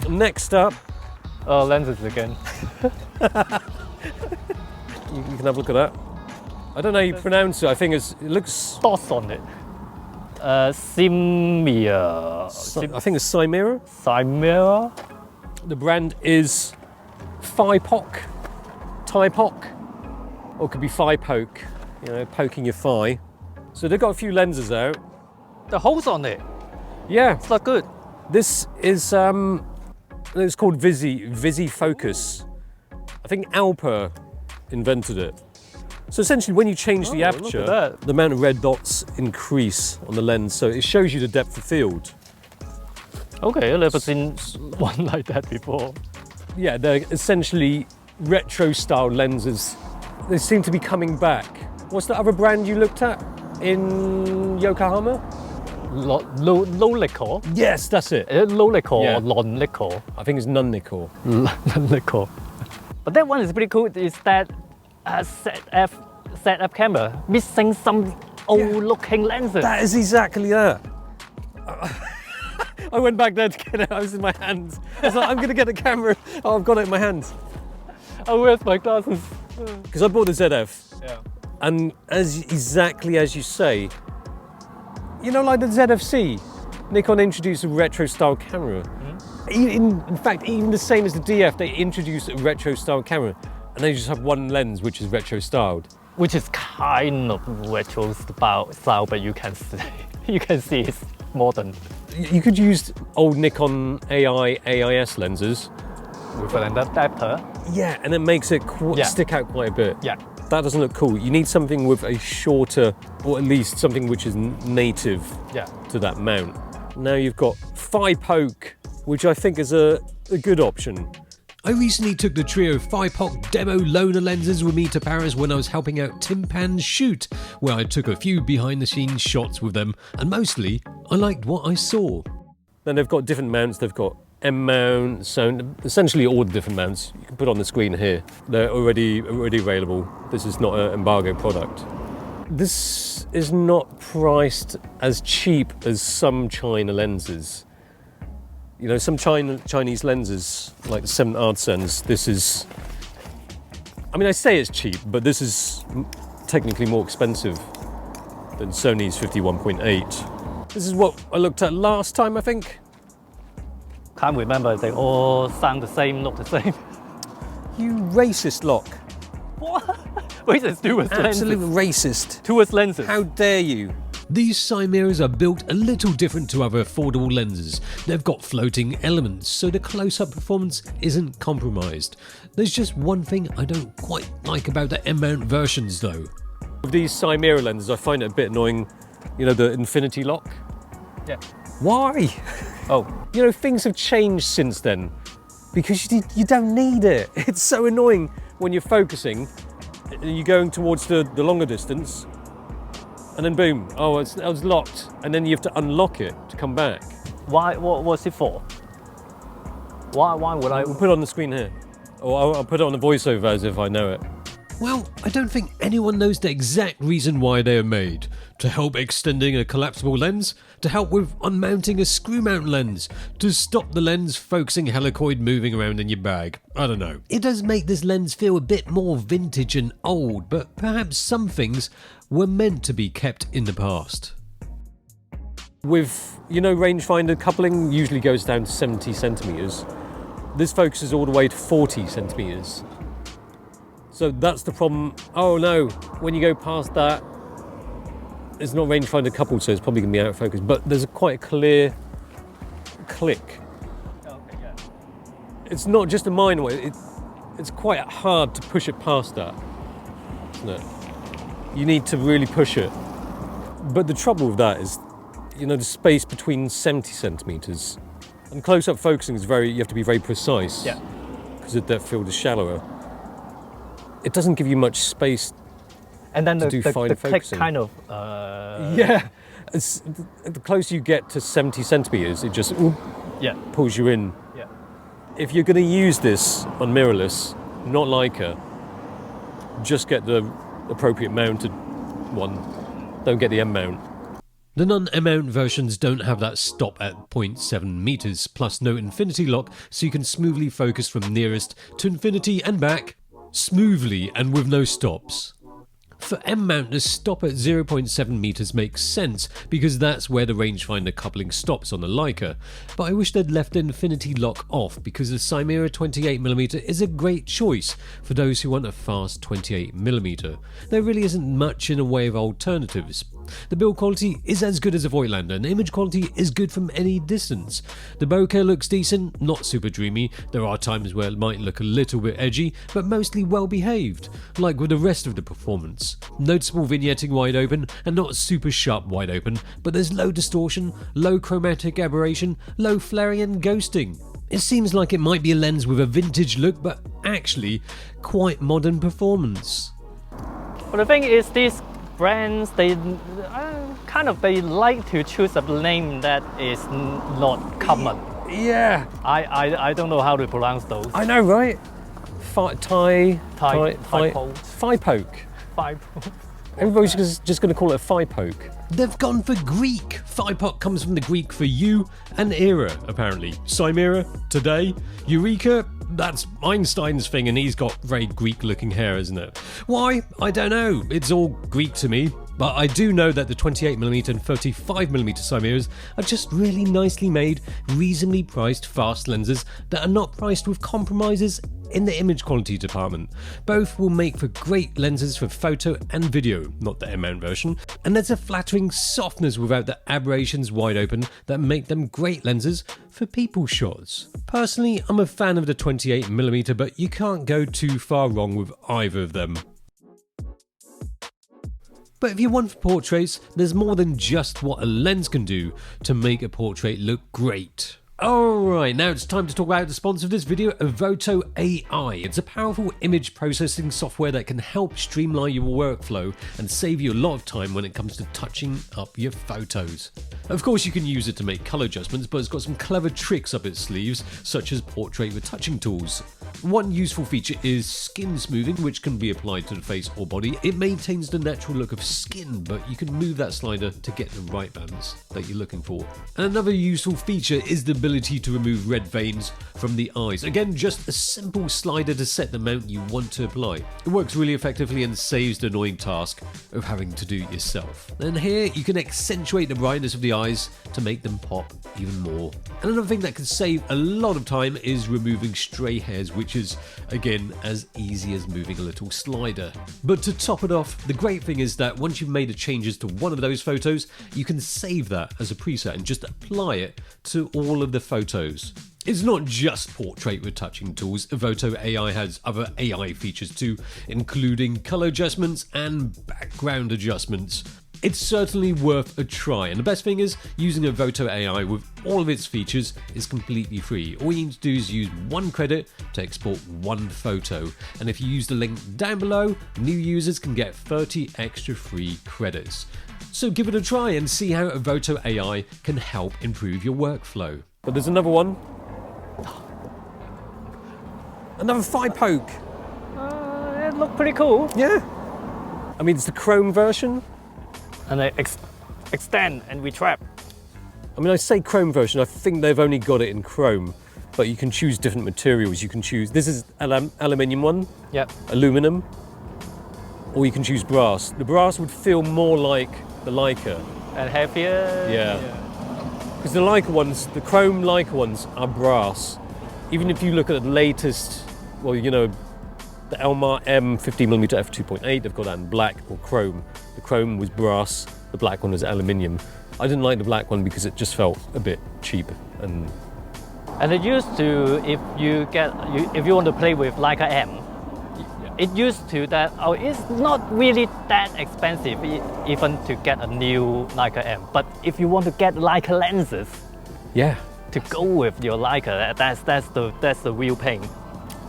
Next up, lenses again. you can have a look at that. I don't know how you pronounce it. I think it looks... Dots on it. Simera. I think it's Simera. Simera. The brand is Thypoch. Thypoch. Or it could be Thypoch, poking your thigh. So they've got a few lenses out. The holes on it. Yeah. It's not good. This is, it's called Visi Focus. I think Alpa invented it. So essentially when you change the aperture, the amount of red dots increase on the lens, so it shows you the depth of field. Okay, I've never seen one like that before. Yeah, they're essentially retro-style lenses. They seem to be coming back. What's the other brand you looked at in Yokohama? Low-nickel? Yes, that's it. Low-nickel Yeah. or non-nickel? I think it's non-nickel. Non-nickel. But that one is pretty cool. Is that ZF camera missing some old-looking lenses? That is exactly that. I went back there to get it. I was in my hands. I was like, I'm going to get the camera. Oh, I've got it in my hands. Oh, where's my glasses? Because I bought the ZF. Yeah. And exactly as you say, like the ZFC, Nikon introduced a retro-style camera. Mm-hmm. In fact, even the same as the DF, they introduced a retro-style camera, and they just have one lens which is retro-styled. Which is kind of retro style, but you can see it's modern. You could use old Nikon AIS lenses. With an adapter. Yeah, and it makes it stick out quite a bit. Yeah. That doesn't look cool. You need something with a shorter, or at least something which is native to that mount. Now you've got Thypoch, which I think is a good option. I recently took the trio Thypoch demo loaner lenses with me to Paris when I was helping out Tim Pan's shoot, where I took a few behind-the-scenes shots with them, and mostly I liked what I saw. Then they've got different mounts. They've got M mount, so essentially all the different mounts you can put on the screen here. They're already available. This is not an embargo product. This is not priced as cheap as some China lenses. Some Chinese lenses, like the 7 Ardsens, this is... I say it's cheap, but this is technically more expensive than Sony's 51.8. This is what I looked at last time, I think. Can't remember, they all sound the same, look the same. You racist lot. What? Racist towards lenses? Absolute racist. Towards lenses. How dare you? These Simeras are built a little different to other affordable lenses. They've got floating elements, so the close-up performance isn't compromised. There's just one thing I don't quite like about the M-mount versions though. With these Simera lenses, I find it a bit annoying, the infinity lock. Yeah. Why? Oh. Things have changed since then because you don't need it. It's so annoying when you're focusing and you're going towards the longer distance and then boom, it was locked, and then you have to unlock it to come back. Why? What's it for? Why would I? We'll put it on the screen here. Or I'll put it on the voiceover as if I know it. Well, I don't think anyone knows the exact reason why they are made. To help extending a collapsible lens, to help with unmounting a screw mount lens, to stop the lens focusing helicoid moving around in your bag. I don't know. It does make this lens feel a bit more vintage and old, but perhaps some things were meant to be kept in the past. With, rangefinder coupling usually goes down to 70 centimeters. This focuses all the way to 40 centimeters. So that's the problem. Oh no, when you go past that, it's not rangefinder coupled, so it's probably going to be out of focus. But there's quite a clear click. Okay, yeah. It's not just a minor way. It's quite hard to push it past that, isn't it? You need to really push it. But the trouble with that is, the space between 70 centimeters and close-up focusing is you have to be very precise. Yeah. Because the depth field is shallower. It doesn't give you much space. And then to do fine the click focusing. kind of... Yeah, the closer you get to 70 centimeters, it just pulls you in. Yeah. If you're going to use this on mirrorless, not Leica, just get the appropriate mounted one. Don't get the M mount. The non-M-mount versions don't have that stop at 0.7 meters, plus no infinity lock, so you can smoothly focus from nearest to infinity and back, smoothly and with no stops. For M-mount, the stop at 0.7 meters makes sense because that's where the rangefinder coupling stops on the Leica, but I wish they'd left the infinity lock off because the Simera 28mm is a great choice for those who want a fast 28mm. There really isn't much in the way of alternatives. The build quality is as good as a Voigtlander and the image quality is good from any distance. The bokeh looks decent, not super dreamy. There are times where it might look a little bit edgy, but mostly well behaved, like with the rest of the performance. Noticeable vignetting wide open and not super sharp wide open, but there's low distortion, low chromatic aberration, low flaring and ghosting. It seems like it might be a lens with a vintage look, but actually quite modern performance. But the thing is, these brands, they like to choose a name that is not common. Yeah. I don't know how to pronounce those. I know, right? Thypoch. Everybody's just going to call it a Thypoch. They've gone for Greek. Thypoch comes from the Greek for you and era, apparently. Simera, today. Eureka, that's Einstein's thing, and he's got very Greek-looking hair, isn't it? Why? I don't know. It's all Greek to me. But I do know that the 28mm and 35mm Simeras are just really nicely made, reasonably priced fast lenses that are not priced with compromises in the image quality department. Both will make for great lenses for photo and video, not the M-mount version, and there's a flattering softness without the aberrations wide open that make them great lenses for people shots. Personally, I'm a fan of the 28mm, but you can't go too far wrong with either of them. But if you want for portraits, there's more than just what a lens can do to make a portrait look great. Alright, now it's time to talk about the sponsor of this video, Photo AI. It's a powerful image processing software that can help streamline your workflow and save you a lot of time when it comes to touching up your photos. Of course, you can use it to make color adjustments, but it's got some clever tricks up its sleeves, such as portrait retouching tools. One useful feature is skin smoothing, which can be applied to the face or body. It maintains the natural look of skin, but you can move that slider to get the right balance that you're looking for. And another useful feature is the ability to remove red veins from the eyes. Again, just a simple slider to set the amount you want to apply. It works really effectively and saves the annoying task of having to do it yourself. And here you can accentuate the brightness of the eyes to make them pop even more. And another thing that can save a lot of time is removing stray hairs, which is again as easy as moving a little slider. But to top it off, the great thing is that once you've made the changes to one of those photos, you can save that as a preset and just apply it to all of the photos. It's not just portrait retouching tools. Photo AI has other AI features too, including color adjustments and background adjustments. It's certainly worth a try, and the best thing is, using a Photo AI with all of its features is completely free. All you need to do is use 1 credit to export 1 photo, and if you use the link down below, new users can get 30 extra free credits. So give it a try and see how a Photo AI can help improve your workflow. But there's another one. Another Thypoch. It looked pretty cool. Yeah. I mean, it's the chrome version. And they extend and retrap. I mean, I say chrome version, I think they've only got it in chrome, but you can choose different materials. You can choose, this is aluminium one, Yep. aluminum, or you can choose brass. The brass would feel more like the Leica. And heavier. Yeah. Because the Leica ones, the chrome Leica ones are brass. Even if you look at the latest, well, you know, the Elmar M 50mm f2.8, they've got that in black or chrome. The chrome was brass, the black one was aluminium. I didn't like the black one because it just felt a bit cheap. And it used to, if you want to play with Leica M, it used to that, it's not really that expensive even to get a new Leica M. But if you want to get Leica lenses, yeah, to go with your Leica, that's the real pain.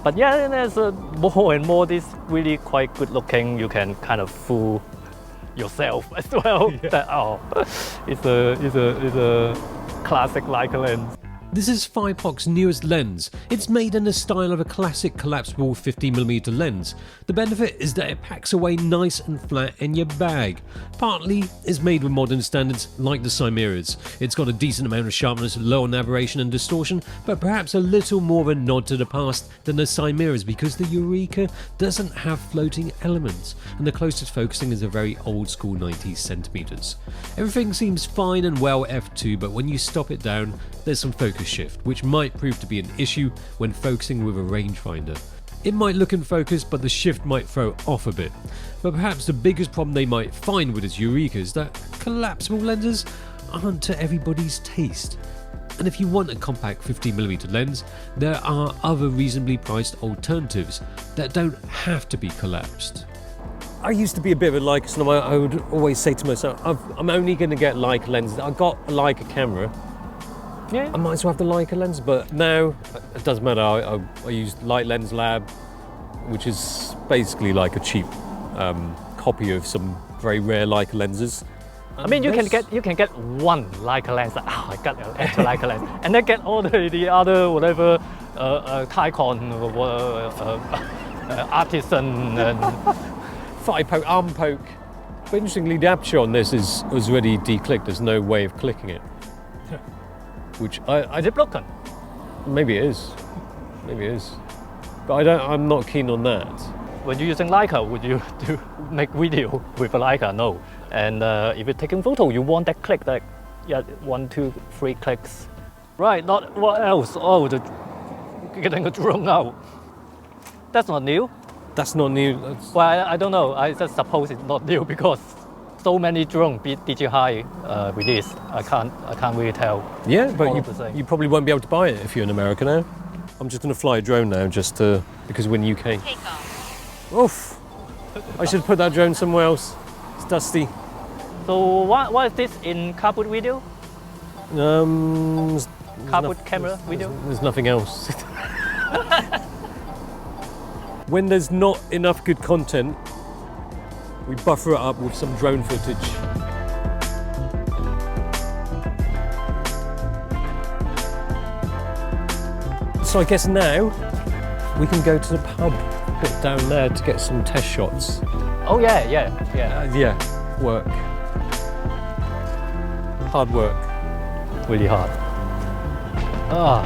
But yeah, there's more and more this really quite good looking. You can kind of fool yourself as well. Yeah. That it's a classic Leica lens. This is Thypoch's newest lens. It's made in the style of a classic collapsible 50mm lens. The benefit is that it packs away nice and flat in your bag. Partly it's made with modern standards like the Simera's. It's got a decent amount of sharpness, low on aberration and distortion, but perhaps a little more of a nod to the past than the Simera's because the Eureka doesn't have floating elements, and the closest focusing is a very old school 90 centimeters. Everything seems fine and well f2, but when you stop it down, there's some focus shift, which might prove to be an issue when focusing with a rangefinder. It might look in focus, but the shift might throw off a bit. But perhaps the biggest problem they might find with its Eureka is that collapsible lenses aren't to everybody's taste. And if you want a compact 50mm lens, there are other reasonably priced alternatives that don't have to be collapsed. I used to be a bit of a Leica snob. I would always say to myself, I'm only going to get Leica lenses. I got a Leica camera. Yeah. I might as well have the Leica lens, but now it doesn't matter. I use Light Lens Lab, which is basically like a cheap copy of some very rare Leica lenses. I mean, you can get one Leica lens. I got an extra Leica lens, and then get all the other whatever Thypoch, artisan, and Thypoch, arm poke. But interestingly, the aperture on this is already declicked. There's no way of clicking it. Which is it broken? Maybe it is. Maybe it is. But I'm not keen on that. When you're using Leica, would you make video with a Leica? No. And if you're taking photo, you want that click, that 1, 2, 3 clicks. Right. Not what else? Oh, getting a drone out. That's not new. That's not new. Well, I don't know. I just suppose it's not new because so many drones be DJI released. I can't really tell. Yeah, but you probably won't be able to buy it if you're in America now. I'm just going to fly a drone now because we're in UK. Take off. Oof! I should put that drone somewhere else. It's dusty. So what is this in cardboard video? Cardboard camera video? There's nothing else. When there's not enough good content, we buffer it up with some drone footage. So I guess now we can go to the pub a bit down there to get some test shots. Oh yeah. Yeah, work. Hard work. Really hard. Ah.